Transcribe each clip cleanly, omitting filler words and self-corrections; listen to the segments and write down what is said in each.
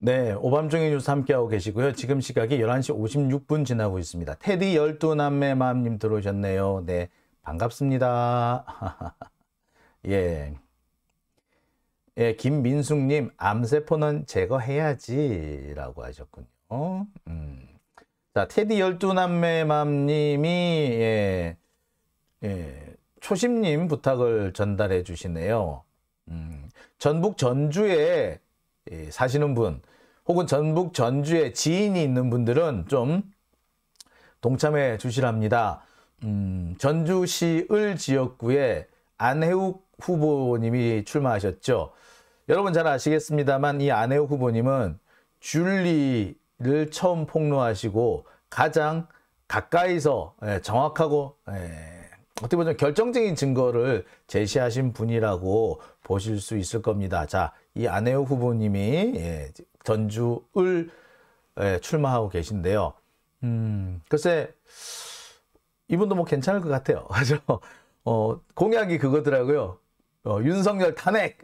네, 오밤중의 뉴스 함께하고 계시고요. 지금 시각이 11시 56분 지나고 있습니다. 테디 12남매 맘님 들어오셨네요. 네, 반갑습니다. 예. 예, 김민숙님, 암세포는 제거해야지 라고 하셨군요. 자, 테디 12남매 맘님이, 초심님 부탁을 전달해 주시네요. 전북 전주에 사시는 분, 혹은 전북 전주에 지인이 있는 분들은 좀 동참해 주시랍니다. 전주시 을 지역구에 안혜욱 후보님이 출마하셨죠. 여러분 잘 아시겠습니다만 이 안혜욱 후보님은 줄리를 처음 폭로하시고 가장 가까이서 정확하고 어떻게 보면 결정적인 증거를 제시하신 분이라고 보실 수 있을 겁니다. 자, 이 안혜욱 후보님이 전주 을 출마하고 계신데요. 글쎄 이분도 뭐 괜찮을 것 같아요. 그죠? 공약이 그거더라고요. 윤석열 탄핵,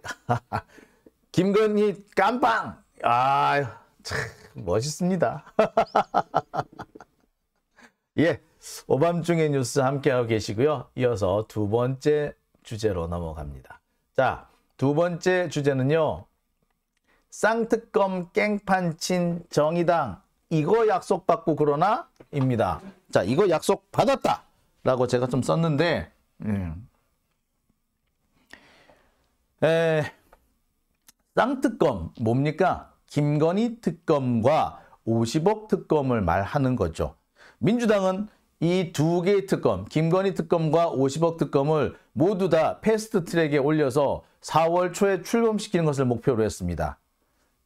김건희 깜빵. 아, 참 멋있습니다. 예, 오밤중의 뉴스 함께하고 계시고요. 이어서 두 번째 주제로 넘어갑니다. 자, 두 번째 주제는요. 쌍특검 깽판친 정의당 이거 약속받고 그러나? 입니다. 자, 이거 약속 받았다 라고 제가 좀 썼는데 쌍특검 뭡니까? 김건희 특검과 50억 특검을 말하는 거죠. 민주당은 이 두 개의 특검, 김건희 특검과 50억 특검을 모두 다 패스트 트랙에 올려서 4월 초에 출범시키는 것을 목표로 했습니다.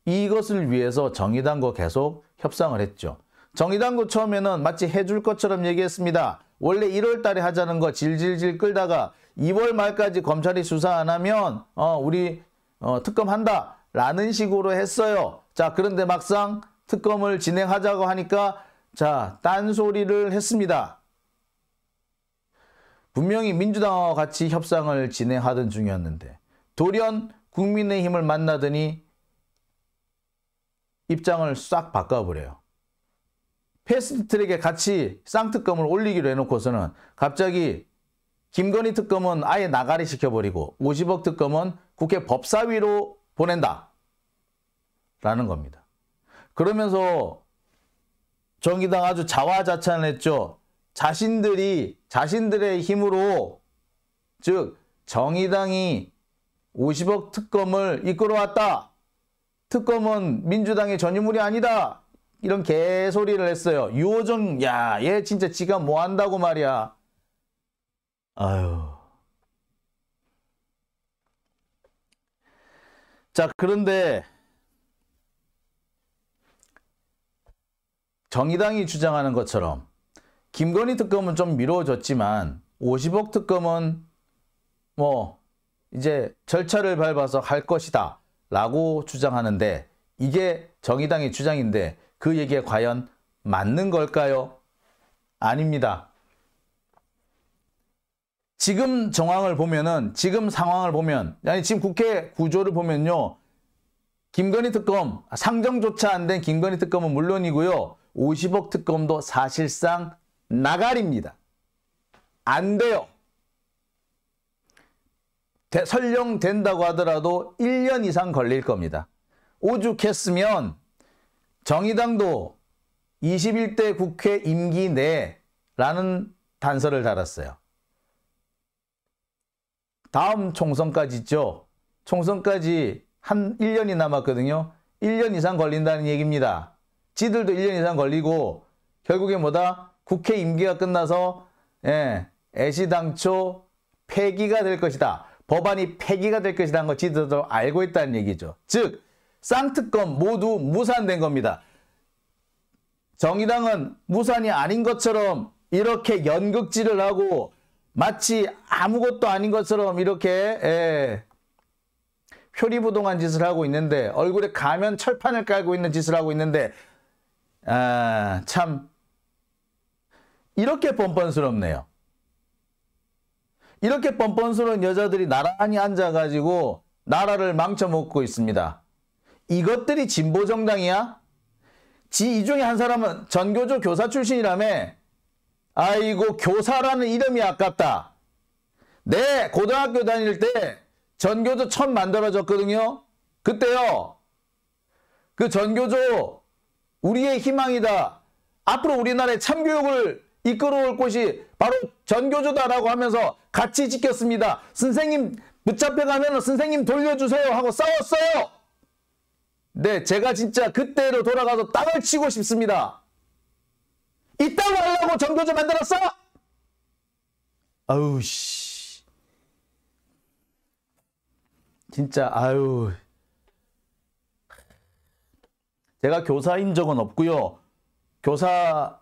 이것을 위해서 정의당과 계속 협상을 했죠. 정의당도 처음에는 마치 해줄 것처럼 얘기했습니다. 원래 1월 달에 하자는 거 질질질 끌다가 2월 말까지 검찰이 수사 안 하면 우리 특검한다 라는 식으로 했어요. 자, 그런데 막상 특검을 진행하자고 하니까 자, 딴소리를 했습니다. 분명히 민주당과 같이 협상을 진행하던 중이었는데 돌연 국민의힘을 만나더니 입장을 싹 바꿔버려요. 패스트트랙에 같이 쌍특검을 올리기로 해놓고서는 갑자기 김건희 특검은 아예 나가리 시켜버리고 50억 특검은 국회 법사위로 보낸다 라는 겁니다. 그러면서 정의당 아주 자화자찬했죠. 자신들의 힘으로, 즉 정의당이 50억 특검을 이끌어왔다. 특검은 민주당의 전유물이 아니다. 이런 개소리를 했어요. 유호정, 야, 얘 진짜 지가 뭐 한다고 말이야. 아유. 자, 그런데 정의당이 주장하는 것처럼 김건희 특검은 좀 미뤄졌지만 50억 특검은 뭐 이제 절차를 밟아서 할 것이다 라고 주장하는데 이게 정의당의 주장인데 그 얘기에 과연 맞는 걸까요? 아닙니다. 지금 정황을 보면은, 지금 상황을 보면, 아니 지금 국회 구조를 보면요. 김건희 특검, 상정조차 안 된 김건희 특검은 물론이고요. 50억 특검도 사실상 나가리입니다. 안 돼요. 설령 된다고 하더라도 1년 이상 걸릴 겁니다. 오죽했으면 정의당도 21대 국회 임기 내라는 단서를 달았어요. 다음 총선까지 있죠. 총선까지 한 1년이 남았거든요. 1년 이상 걸린다는 얘기입니다. 지들도 1년 이상 걸리고 결국에 뭐다? 국회 임기가 끝나서 애시당초 폐기가 될 것이다. 법안이 폐기가 될 것이라는 거 지들도 알고 있다는 얘기죠. 즉 쌍특검 모두 무산된 겁니다. 정의당은 무산이 아닌 것처럼 이렇게 연극질을 하고 마치 아무것도 아닌 것처럼 이렇게 표리부동한 짓을 하고 있는데 얼굴에 가면 철판을 깔고 있는 짓을 하고 있는데 참 이렇게 뻔뻔스럽네요. 이렇게 뻔뻔스러운 여자들이 나란히 앉아가지고 나라를 망쳐먹고 있습니다. 이것들이 진보정당이야? 이 중에 한 사람은 전교조 교사 출신이라며. 아이고, 교사라는 이름이 아깝다. 내 고등학교 다닐 때 전교조 처음 만들어졌거든요. 그때요. 그 전교조 우리의 희망이다. 앞으로 우리나라의 참교육을 이끌어올 곳이 바로 전교조다라고 하면서 같이 지켰습니다. 선생님 붙잡혀가면 선생님 돌려주세요 하고 싸웠어요. 네, 제가 진짜 그때로 돌아가서 땅을 치고 싶습니다. 이따고 하려고 전교조 만들었어? 아우 씨. 진짜 아유. 제가 교사인 적은 없고요. 교사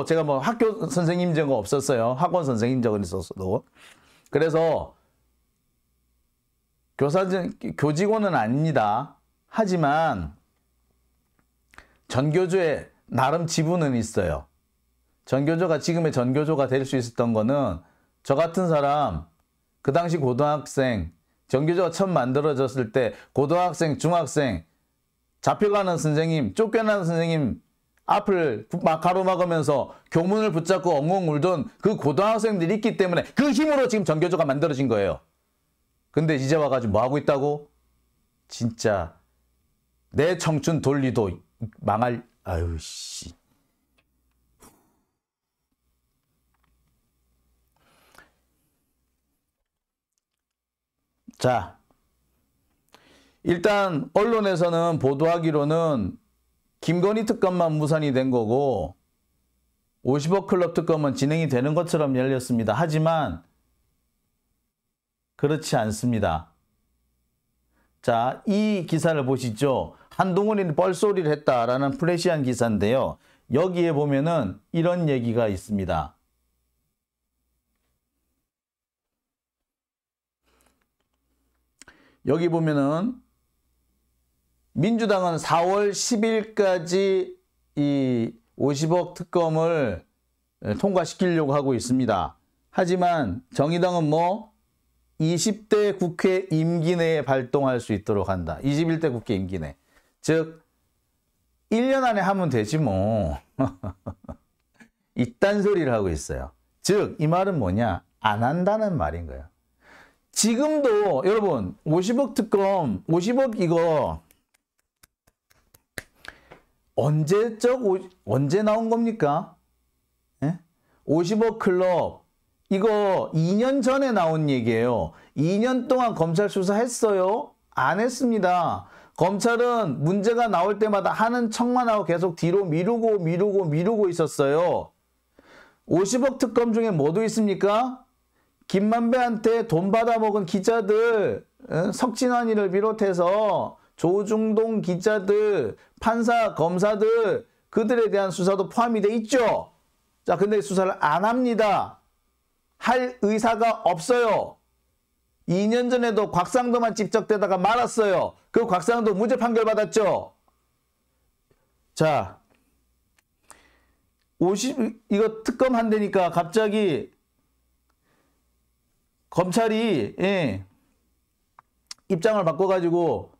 제가 학교 선생님 적은 없었어요. 학원 선생님 적은 있었어도. 그래서 교직원은 아닙니다. 하지만 전교조에 나름 지분은 있어요. 전교조가 지금의 전교조가 될 수 있었던 거는 저 같은 사람, 그 당시 고등학생, 전교조가 처음 만들어졌을 때 고등학생, 중학생, 잡혀가는 선생님, 쫓겨나는 선생님 앞을 막 가로막으면서 교문을 붙잡고 엉엉 울던 그 고등학생들이 있기 때문에 그 힘으로 지금 전교조가 만들어진 거예요. 근데 이제 와가지고 뭐 하고 있다고? 진짜 내 청춘 돌리도 망할. 아유 씨. 자, 일단 언론에서는 보도하기로는 김건희 특검만 무산이 된 거고 50억 클럽 특검은 진행이 되는 것처럼 열렸습니다. 하지만 그렇지 않습니다. 자, 이 기사를 보시죠. 한동훈이 뻘소리를 했다라는 플래시한 기사인데요. 여기에 보면은 이런 얘기가 있습니다. 여기 보면은 민주당은 4월 10일까지 이 50억 특검을 통과시키려고 하고 있습니다. 하지만 정의당은 20대 국회 임기 내에 발동할 수 있도록 한다. 21대 국회 임기 내. 즉 1년 안에 하면 되지 뭐. 이딴 소리를 하고 있어요. 즉 이 말은 뭐냐? 안 한다는 말인 거예요. 지금도 여러분 50억 특검, 50억 이거 언제 나온 겁니까? 예? 50억 클럽 이거 2년 전에 나온 얘기예요. 2년 동안 검찰 수사했어요? 안 했습니다. 검찰은 문제가 나올 때마다 하는 척만 하고 계속 뒤로 미루고 있었어요. 50억 특검 중에 뭐도 있습니까? 김만배한테 돈 받아먹은 기자들, 석진환이를 비롯해서 조중동 기자들, 판사, 검사들 그들에 대한 수사도 포함이 돼 있죠. 자, 근데 수사를 안 합니다. 할 의사가 없어요. 2년 전에도 곽상도만 집적되다가 말았어요. 그 곽상도 무죄 판결 받았죠. 자, 이거 특검 한다니까 갑자기 검찰이 입장을 바꿔가지고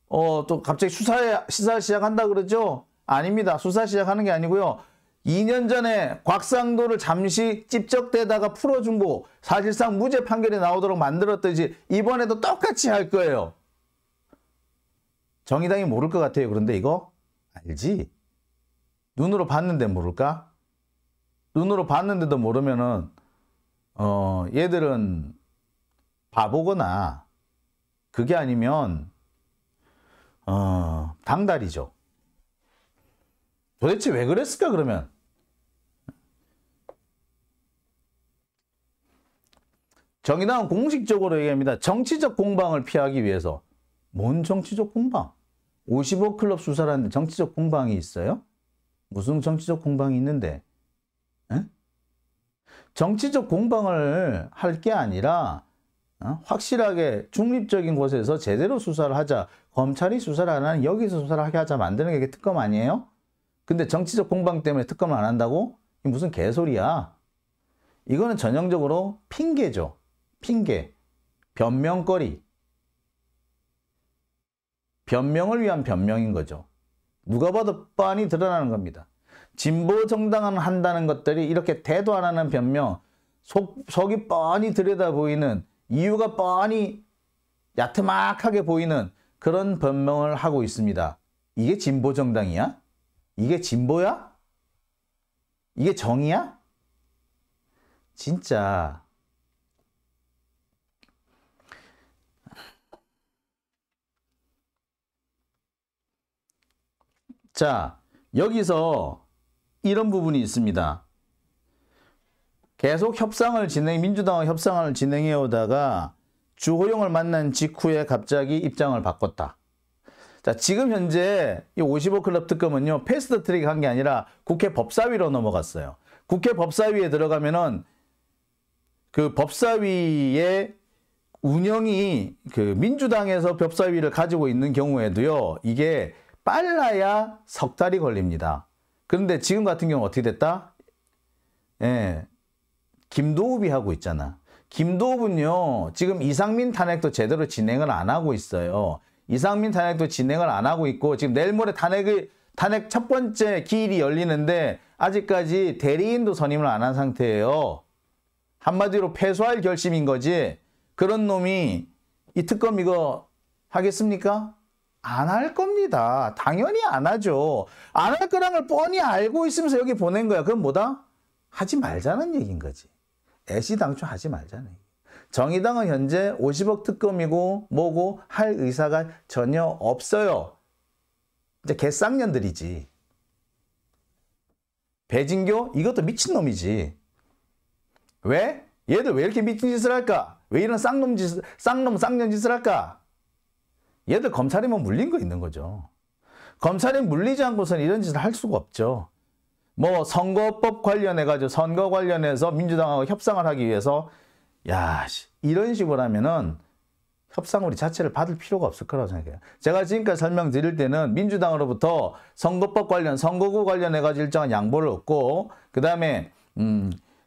또 갑자기 수사 시작한다 그러죠? 아닙니다. 수사 시작하는 게 아니고요. 2년 전에 곽상도를 잠시 찝적대다가 풀어준 거 사실상 무죄 판결이 나오도록 만들었듯이 이번에도 똑같이 할 거예요. 정의당이 모를 것 같아요. 그런데 이거 알지? 눈으로 봤는데 모를까? 눈으로 봤는데도 모르면은 얘들은 바보거나 그게 아니면 당달이죠. 도대체 왜 그랬을까 그러면? 정의당은 공식적으로 얘기합니다. 정치적 공방을 피하기 위해서. 뭔 정치적 공방? 50억 클럽 수사라는데 정치적 공방이 있어요? 무슨 정치적 공방이 있는데? 에? 정치적 공방을 할 게 아니라 확실하게 중립적인 곳에서 제대로 수사를 하자. 검찰이 수사를 안 하는 여기서 수사를 하게 하자 만드는 게 특검 아니에요? 근데 정치적 공방 때문에 특검을 안 한다고? 이게 무슨 개소리야. 이거는 전형적으로 핑계죠. 핑계. 변명거리. 변명을 위한 변명인 거죠. 누가 봐도 뻔히 드러나는 겁니다. 진보 정당은 한다는 것들이 이렇게 대도 안 하는 변명, 속이 뻔히 들여다 보이는, 이유가 뻔히 야트막하게 보이는 그런 변명을 하고 있습니다. 이게 진보 정당이야? 이게 진보야? 이게 정의야? 진짜. 자, 여기서 이런 부분이 있습니다. 계속 민주당과 협상을 진행해 오다가 주호영을 만난 직후에 갑자기 입장을 바꿨다. 자, 지금 현재 이 55 클럽 특검은요, 패스트 트랙 한 게 아니라 국회 법사위로 넘어갔어요. 국회 법사위에 들어가면은 그 법사위의 운영이 그 민주당에서 법사위를 가지고 있는 경우에도요, 이게 빨라야 석 달이 걸립니다. 그런데 지금 같은 경우는 어떻게 됐다? 예. 김도읍이 하고 있잖아. 김도읍은요, 지금 이상민 탄핵도 제대로 진행을 안 하고 있어요. 이상민 탄핵도 진행을 안 하고 있고, 지금 내일 모레 탄핵 첫 번째 기일이 열리는데, 아직까지 대리인도 선임을 안 한 상태예요. 한마디로 패소할 결심인 거지. 그런 놈이 이 특검 이거 하겠습니까? 안 할 겁니다. 당연히 안 하죠. 안 할 거란 걸 뻔히 알고 있으면서 여기 보낸 거야. 그럼 뭐다? 하지 말자는 얘기인 거지. 애시당초 하지 말자는 얘기. 정의당은 현재 50억 특검이고 뭐고 할 의사가 전혀 없어요. 이제 개쌍년들이지. 배진교? 이것도 미친놈이지. 왜? 얘들 왜 이렇게 미친 짓을 할까? 왜 이런 쌍년 짓을 할까? 얘들 검찰이면 물린 거 있는 거죠. 검찰이 물리지 않고서는 이런 짓을 할 수가 없죠. 뭐 선거법 관련해가지고 선거 관련해서 민주당하고 협상을 하기 위해서 야, 이런 식으로 하면은 협상우리 자체를 받을 필요가 없을 거라고 생각해요. 제가 지금까지 설명드릴 때는 민주당으로부터 선거법 관련, 선거구 관련해가지고 일정한 양보를 얻고, 그 다음에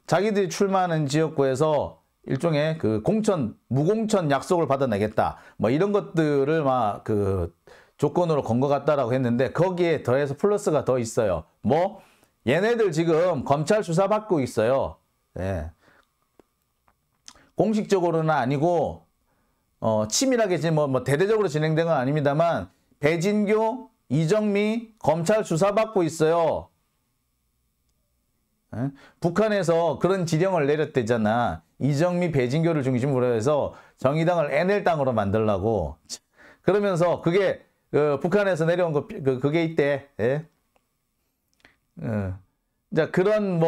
자기들이 출마하는 지역구에서 일종의 그 무공천 약속을 받아내겠다. 뭐 이런 것들을 막 그 조건으로 건 것 같다라고 했는데, 거기에 더해서 플러스가 더 있어요. 뭐, 얘네들 지금 검찰 수사받고 있어요. 네. 공식적으로는 아니고, 치밀하게 지금 뭐 대대적으로 진행된 건 아닙니다만, 배진교, 이정미 검찰 수사받고 있어요. 네? 북한에서 그런 지령을 내렸대잖아. 이정미, 배진교를 중심으로 해서 정의당을 NL당으로 만들라고. 그러면서 그게 북한에서 내려온 그게 있대. 예? 자, 그런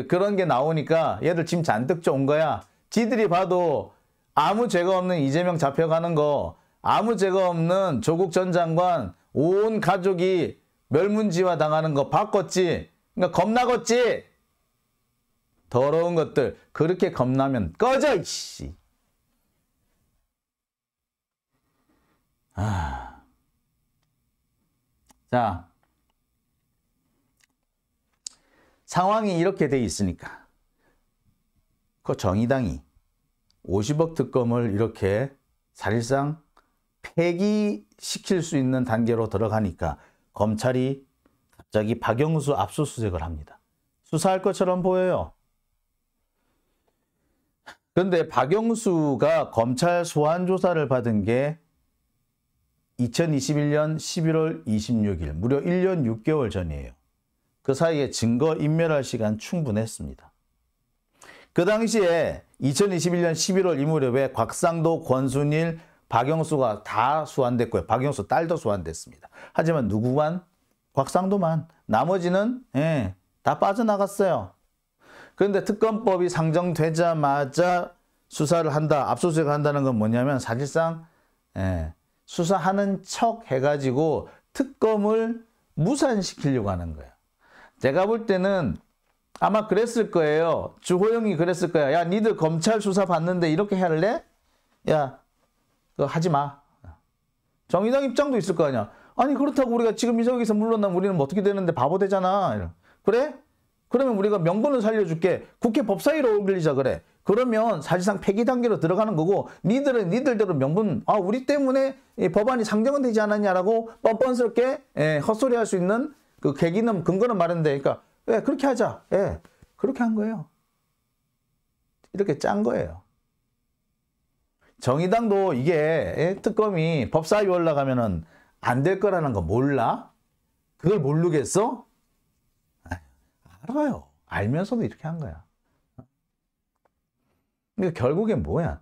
그런 게 나오니까 얘들 짐 잔뜩 좀 온 거야. 지들이 봐도 아무 죄가 없는 이재명 잡혀가는 거, 아무 죄가 없는 조국 전 장관 온 가족이 멸문지화 당하는 거 바꿨지. 그러니까 겁나겠지. 더러운 것들 그렇게 겁나면 꺼져 이씨. 자, 상황이 이렇게 돼 있으니까 그 정의당이 50억 특검을 이렇게 사실상 폐기시킬 수 있는 단계로 들어가니까 검찰이 갑자기 박영수 압수수색을 합니다. 수사할 것처럼 보여요. 그런데 박영수가 검찰 소환조사를 받은 게 2021년 11월 26일, 무려 1년 6개월 전이에요. 그 사이에 증거 인멸할 시간 충분했습니다. 그 당시에 2021년 11월 이 무렵에 곽상도, 권순일, 박영수가 다 소환됐고요. 박영수 딸도 소환됐습니다. 하지만 누구만? 곽상도만. 나머지는 다 빠져나갔어요. 그런데 특검법이 상정되자마자 수사를 한다, 압수수색을 한다는 건 뭐냐면 사실상 수사하는 척 해가지고 특검을 무산시키려고 하는 거예요. 제가 볼 때는 아마 그랬을 거예요. 주호영이 그랬을 거야. 야, 니들 검찰 수사 받는데 이렇게 할래? 야, 그거 하지 마. 정의당 입장도 있을 거 아니야. 아니 그렇다고 우리가 지금 이석에서 물러나면 우리는 뭐 어떻게 되는데 바보 되잖아. 그래? 그러면 우리가 명분을 살려줄게. 국회 법사위로 올리자 그래. 그러면 사실상 폐기 단계로 들어가는 거고 니들은 니들대로 명분 우리 때문에 이 법안이 상정은 되지 않았냐라고 뻔뻔스럽게 헛소리할 수 있는 그 계기는 근거는 마련돼. 그러니까 그렇게 하자. 그렇게 한 거예요. 이렇게 짠 거예요. 정의당도 이게 특검이 법사위 올라가면은 안 될 거라는 거 몰라? 그걸 모르겠어? 알아요. 알면서도 이렇게 한 거야. 그러니까 결국엔 뭐야?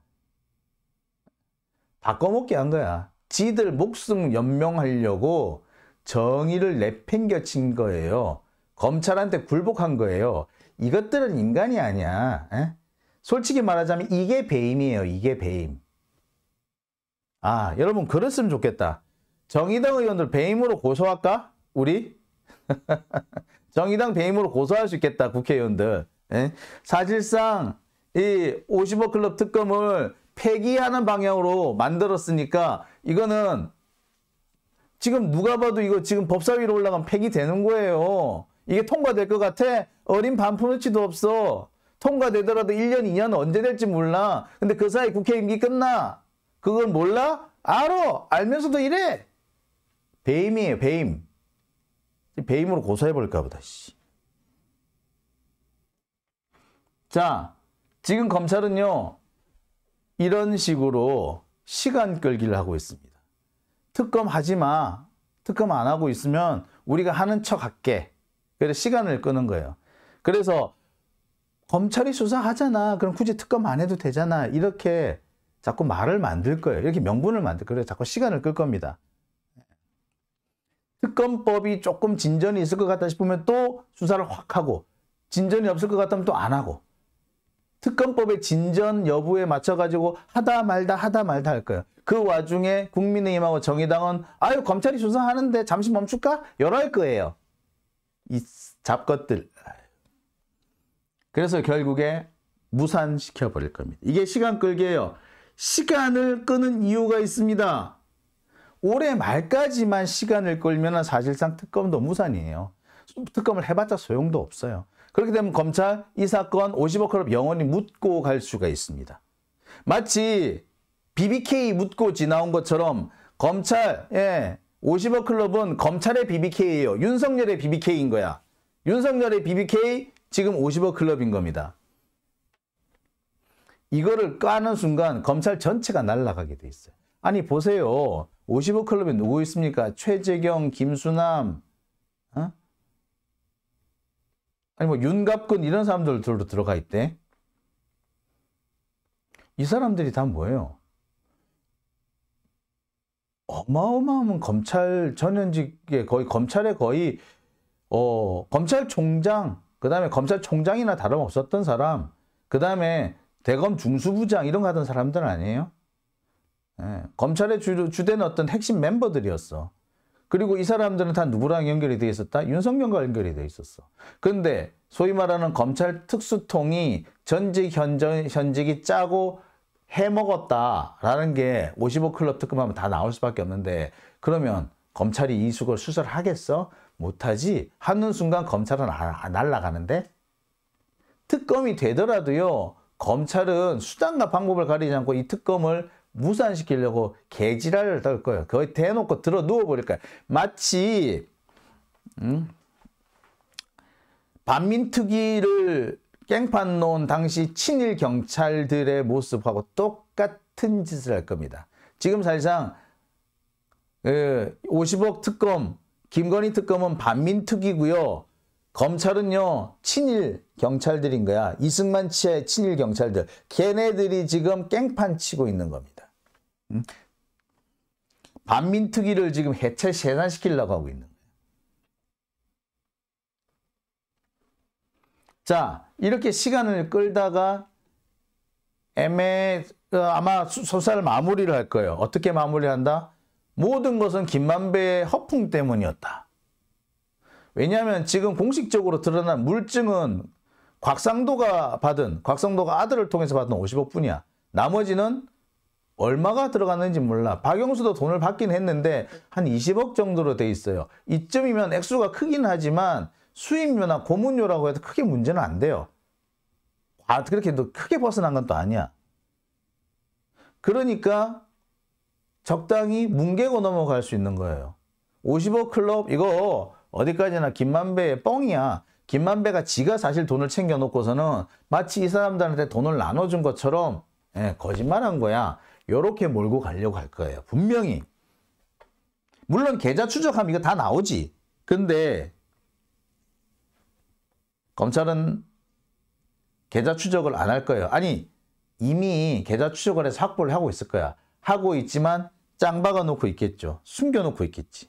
바꿔먹기 한 거야. 지들 목숨 연명하려고 정의를 내팽겨친 거예요. 검찰한테 굴복한 거예요. 이것들은 인간이 아니야. 솔직히 말하자면 이게 배임이에요. 이게 배임. 여러분 그랬으면 좋겠다. 정의당 의원들 배임으로 고소할까? 우리? 정의당 배임으로 고소할 수 있겠다. 국회의원들. 사실상 이 50억 클럽 특검을 폐기하는 방향으로 만들었으니까 이거는 지금 누가 봐도 이거 지금 법사위로 올라가면 폐기되는 거예요. 이게 통과될 것 같아? 어린 반푼어치도 없어. 통과되더라도 1년, 2년 언제 될지 몰라. 근데 그 사이 국회 임기 끝나. 그걸 몰라? 알아. 알면서도 이래. 배임이에요. 배임. 배임으로 고소해볼까 보다. 자, 지금 검찰은요. 이런 식으로 시간 끌기를 하고 있습니다. 특검 하지 마. 특검 안 하고 있으면 우리가 하는 척 할게. 그래서 시간을 끄는 거예요. 그래서 검찰이 수사하잖아. 그럼 굳이 특검 안 해도 되잖아. 이렇게 자꾸 말을 만들 거예요. 이렇게 명분을 만들 거예요. 자꾸 시간을 끌 겁니다. 특검법이 조금 진전이 있을 것 같다 싶으면 또 수사를 확 하고 진전이 없을 것 같다면 또 안 하고 특검법의 진전 여부에 맞춰가지고 하다 말다 할 거예요. 그 와중에 국민의힘하고 정의당은 검찰이 수사하는데 잠시 멈출까? 이럴 거예요. 이 잡것들. 그래서 결국에 무산시켜버릴 겁니다. 이게 시간 끌기예요. 시간을 끄는 이유가 있습니다. 올해 말까지만 시간을 끌면 사실상 특검도 무산이에요. 특검을 해봤자 소용도 없어요. 그렇게 되면 검찰 이 사건 50억 클럽 영원히 묻고 갈 수가 있습니다. 마치 BBK 묻고 지나온 것처럼 검찰 50억 클럽은 검찰의 BBK예요. 윤석열의 BBK인 거야. 윤석열의 BBK 지금 50억 클럽인 겁니다. 이거를 까는 순간 검찰 전체가 날아가게 돼 있어요. 아니 보세요. 50억 클럽에 누구 있습니까? 최재경, 김수남, 아니 뭐 윤갑근 이런 사람들도 들어가 있대. 이 사람들이 다 뭐예요? 어마어마한 검찰 전현직에 거의 검찰에 거의 검찰총장, 그다음에 검찰총장이나 다름없었던 사람, 그다음에 대검 중수부장 이런 거 하던 사람들 아니에요? 검찰의 주된 어떤 핵심 멤버들이었어. 그리고 이 사람들은 다 누구랑 연결이 돼 있었다? 윤석열과 연결이 돼 있었어. 근데 소위 말하는 검찰 특수통이 전직 현직이 짜고 해먹었다라는 게 55 클럽 특검하면 다 나올 수밖에 없는데 그러면 검찰이 이 수사를 하겠어? 못하지. 하는 순간 검찰은 날아가는데 특검이 되더라도요. 검찰은 수단과 방법을 가리지 않고 이 특검을 무산시키려고 개지랄을 떨 거예요. 거의 대놓고 들어 누워버릴 거예요. 마치 반민특위를 깽판 놓은 당시 친일 경찰들의 모습하고 똑같은 짓을 할 겁니다. 지금 사실상 50억 특검, 김건희 특검은 반민특위고요. 검찰은요 친일 경찰들인 거야. 이승만 치하의 친일 경찰들. 걔네들이 지금 깽판 치고 있는 겁니다. 반민특위를 지금 해체 해산시키려고 하고 있는 거예요. 자, 이렇게 시간을 끌다가 아마 수사를 마무리를 할 거예요. 어떻게 마무리한다? 모든 것은 김만배의 허풍 때문이었다. 왜냐하면 지금 공식적으로 드러난 물증은 곽상도가 아들을 통해서 받은 50억 뿐이야. 나머지는 얼마가 들어갔는지 몰라. 박영수도 돈을 받긴 했는데 한 20억 정도로 돼 있어요. 이쯤이면 액수가 크긴 하지만 수임료나 고문료라고 해도 크게 문제는 안 돼요. 그렇게 또 크게 벗어난 건 또 아니야. 그러니까 적당히 뭉개고 넘어갈 수 있는 거예요. 50억 클럽 이거 어디까지나 김만배의 뻥이야. 김만배가 지가 사실 돈을 챙겨놓고서는 마치 이 사람들한테 돈을 나눠준 것처럼 거짓말한 거야. 요렇게 몰고 가려고 할 거예요. 분명히. 물론 계좌 추적하면 이거 다 나오지. 근데 검찰은 계좌 추적을 안 할 거예요. 아니 이미 계좌 추적을 해서 확보를 하고 있을 거야. 하고 있지만 짱 박아놓고 있겠죠. 숨겨놓고 있겠지.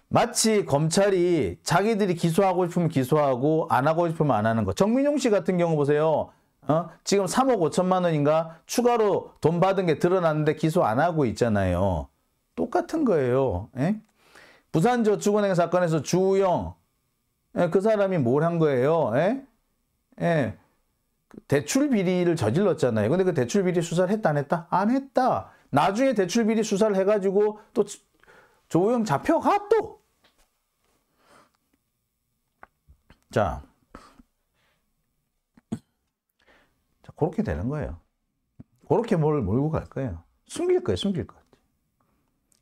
마치 검찰이 자기들이 기소하고 싶으면 기소하고 안 하고 싶으면 안 하는 거. 정민용 씨 같은 경우 보세요. 지금 3억 5천만 원인가 추가로 돈 받은 게 드러났는데 기소 안 하고 있잖아요. 똑같은 거예요. 부산저축은행 사건에서 주우영 그 사람이 뭘 한 거예요? 대출 비리를 저질렀잖아요. 근데 그 대출 비리 수사를 했다 안 했다? 안 했다. 나중에 대출 비리 수사를 해가지고 또 조우영 잡혀가 또. 자, 그렇게 되는 거예요. 그렇게 뭘 몰고 갈 거예요. 숨길 거예요. 숨길 거.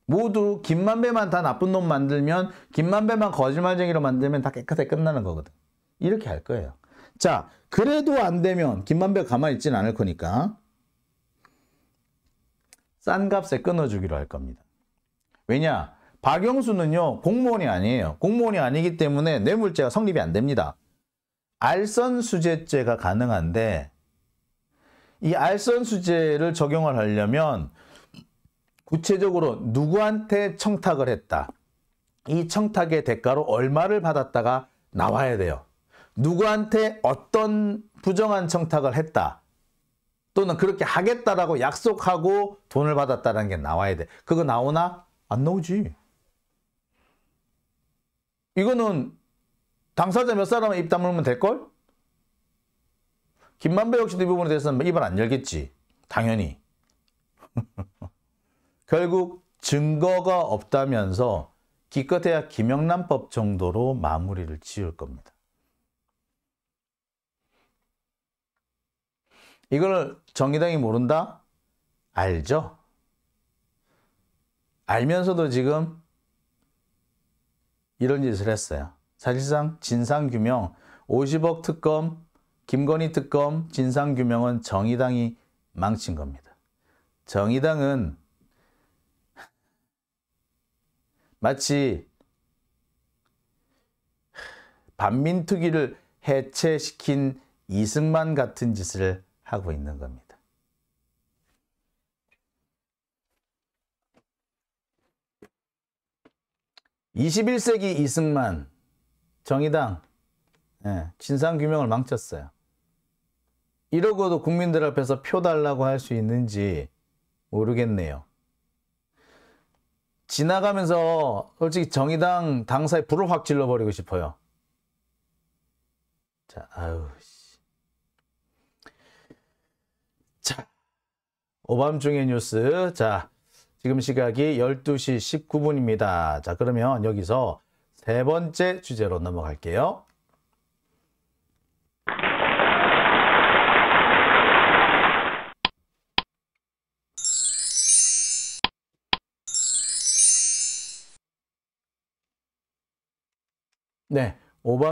모두 김만배만 다 나쁜 놈 만들면 김만배만 거짓말쟁이로 만들면 다 깨끗하게 끝나는 거거든. 이렇게 할 거예요. 자, 그래도 안 되면 김만배가 가만히 있지는 않을 거니까 싼 값에 끊어주기로 할 겁니다. 왜냐? 박영수는요. 공무원이 아니에요. 공무원이 아니기 때문에 뇌물죄가 성립이 안 됩니다. 알선수재죄가 가능한데 이 알선수재를 적용을 하려면 구체적으로 누구한테 청탁을 했다. 이 청탁의 대가로 얼마를 받았다가 나와야 돼요. 누구한테 어떤 부정한 청탁을 했다. 또는 그렇게 하겠다라고 약속하고 돈을 받았다는 게 나와야 돼. 그거 나오나? 안 나오지. 이거는 당사자 몇 사람은 입 다물면 될걸? 김만배 역시도 이 부분에 대해서는 입을 안 열겠지. 당연히. 결국 증거가 없다면서 기껏해야 김영란법 정도로 마무리를 지을 겁니다. 이걸 정의당이 모른다? 알죠? 알면서도 지금 이런 짓을 했어요. 사실상 진상규명, 50억 특검, 김건희 특검, 진상규명은 정의당이 망친 겁니다. 정의당은 마치 반민특위를 해체시킨 이승만 같은 짓을 하고 있는 겁니다. (21세기) 이승만, 정의당 진상규명을 망쳤어요. 이러고도 국민들 앞에서 표 달라고 할 수 있는지 모르겠네요. 지나가면서 솔직히 정의당 당사에 불을 확 질러버리고 싶어요. 자, 자, 오밤중의 뉴스. 자, 지금 시각이 12시 19분입니다. 자, 그러면 여기서 세 번째 주제로 넘어갈게요. 네, 오밤